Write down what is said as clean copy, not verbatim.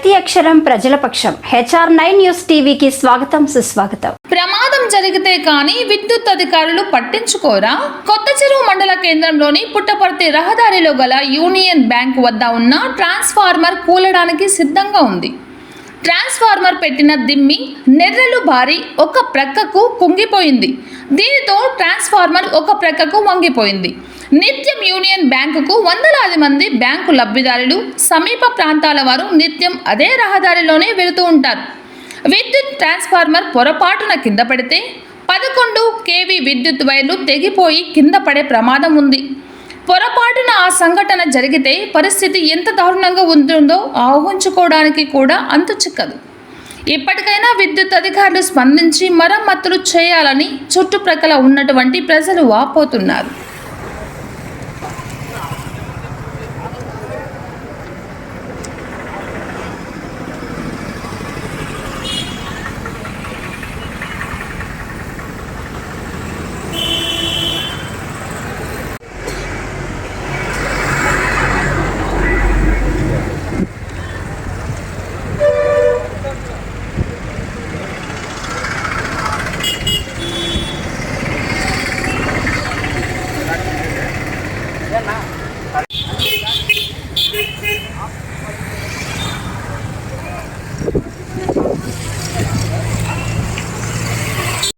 ప్రతి అక్షరం ప్రజల పక్షం. HR9 న్యూస్ టీవీకి స్వాగతం, సుస్వాగతం. ప్రమాదం జరిగితే కానీ విద్యుత్ అధికారులు పట్టించుకోరా? కొత్త చెరువు మండల కేంద్రంలోని పుట్టపర్తి రహదారిలో గల యూనియన్ బ్యాంక్ వద్ద ఉన్న ట్రాన్స్ఫార్మర్ కూలడానికి సిద్ధంగా ఉంది. ట్రాన్స్ఫార్మర్ పెట్టిన దిమ్మి నెర్రలు బారి ఒక ప్రక్కకు కుంగిపోయింది. దీనితో ట్రాన్స్ఫార్మర్ ఒక ప్రక్కకు వంగిపోయింది. నిత్యం యూనియన్ బ్యాంకుకు వందలాది మంది బ్యాంకు లబ్ధిదారులు, సమీప ప్రాంతాల వారు నిత్యం అదే రహదారిలోనే వెళుతూ ఉంటారు. విద్యుత్ ట్రాన్స్ఫార్మర్ పొరపాటున కింద పడితే 11 kV విద్యుత్ వైర్లు తెగిపోయి కింద పడే ప్రమాదం ఉంది. పొరపాటున ఆ సంఘటన జరిగితే పరిస్థితి ఎంత దారుణంగా ఉంటుందో ఊహించుకోవడానికి కూడా అంతు చిక్కదు. ఇప్పటికైనా విద్యుత్ అధికారులు స్పందించి మరమ్మతులు చేయాలని చుట్టుప్రక్కల ఉన్నటువంటి ప్రజలు వాపోతున్నారు.